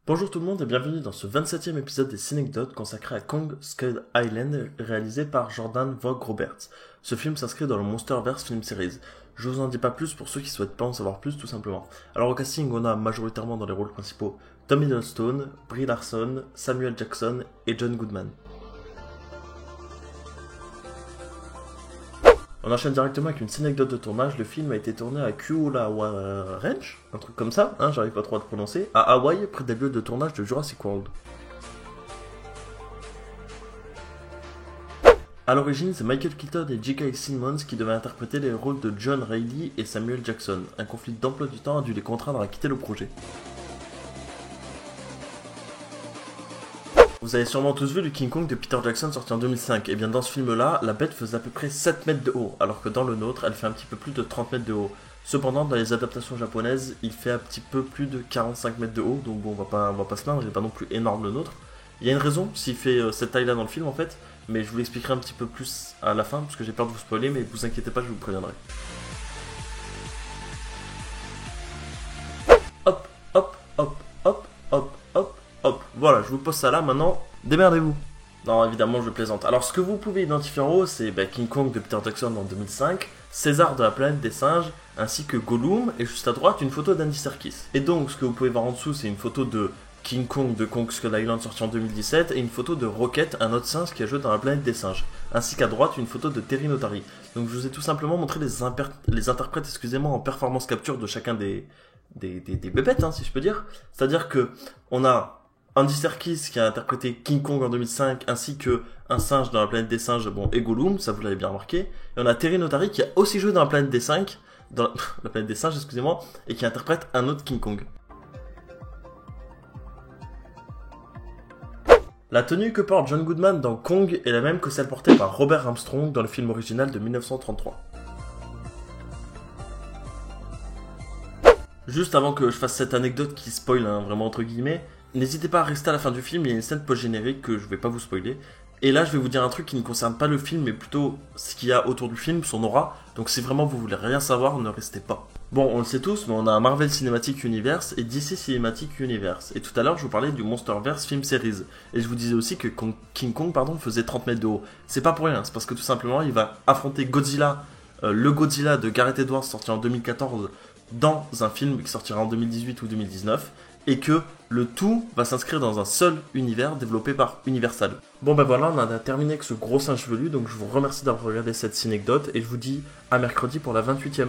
Bonjour tout le monde et bienvenue dans ce 27e épisode des Cinecdotes consacré à Kong Skull Island réalisé par Jordan Vogt Roberts. Ce film s'inscrit dans le Monsterverse Film Series. Je vous en dis pas plus pour ceux qui souhaitent pas en savoir plus tout simplement. Alors au casting on a majoritairement dans les rôles principaux Tom Hiddleston, Brie Larson, Samuel Jackson et John Goodman. On enchaîne directement avec une anecdote de tournage. Le film a été tourné à Kualoa Ranch, un truc comme ça, j'arrive pas trop à le prononcer, à Hawaï, près des lieux de tournage de Jurassic World. A l'origine, c'est Michael Keaton et J.K. Simmons qui devaient interpréter les rôles de John Reilly et Samuel Jackson. Un conflit d'emploi du temps a dû les contraindre à quitter le projet. Vous avez sûrement tous vu le King Kong de Peter Jackson sorti en 2005. Et bien dans ce film-là, la bête faisait à peu près 7 mètres de haut, alors que dans le nôtre, elle fait un petit peu plus de 30 mètres de haut. Cependant, dans les adaptations japonaises, il fait un petit peu plus de 45 mètres de haut, donc bon, on va pas se plaindre, il n'est pas non plus énorme le nôtre. Il y a une raison s'il fait cette taille-là dans le film en fait, mais je vous l'expliquerai un petit peu plus à la fin, parce que j'ai peur de vous spoiler, mais vous inquiétez pas, je vous préviendrai. Hop, hop, hop, hop, hop, hop, hop. Voilà, je vous pose ça là, maintenant, démerdez-vous. Non, évidemment, je plaisante. Alors, ce que vous pouvez identifier en haut, c'est King Kong de Peter Jackson en 2005, César de la planète des singes, ainsi que Gollum, et juste à droite, une photo d'Andy Serkis. Et donc, ce que vous pouvez voir en dessous, c'est une photo de King Kong de Kong Skull Island sorti en 2017, et une photo de Rocket, un autre singe qui a joué dans la planète des singes, ainsi qu'à droite, une photo de Terry Notary. Donc, je vous ai tout simplement montré les interprètes, en performance capture de chacun des bébêtes, si je peux dire. C'est-à-dire que on a Andy Serkis qui a interprété King Kong en 2005, ainsi que un singe dans la planète des singes, et Gollum, ça vous l'avez bien remarqué. Et on a Terry Notary qui a aussi joué dans la planète des singes, la planète des singes, excusez-moi, et qui interprète un autre King Kong. La tenue que porte John Goodman dans Kong est la même que celle portée par Robert Armstrong dans le film original de 1933. Juste avant que je fasse cette anecdote qui spoil, vraiment entre guillemets, n'hésitez pas à rester à la fin du film, il y a une scène post-générique que je vais pas vous spoiler. Et là, je vais vous dire un truc qui ne concerne pas le film, mais plutôt ce qu'il y a autour du film, son aura. Donc si vraiment vous voulez rien savoir, ne restez pas. Bon, on le sait tous, mais on a un Marvel Cinematic Universe et DC Cinematic Universe. Et tout à l'heure, je vous parlais du Monsterverse Film Series. Et je vous disais aussi que King Kong, faisait 30 mètres de haut. C'est pas pour rien, c'est parce que tout simplement, il va affronter Godzilla, le Godzilla de Gareth Edwards sorti en 2014, dans un film qui sortira en 2018 ou 2019, et que le tout va s'inscrire dans un seul univers développé par Universal. Bon ben voilà, on en a terminé avec ce gros singe velu, donc je vous remercie d'avoir regardé cette cinecdote, et je vous dis à mercredi pour la 28e.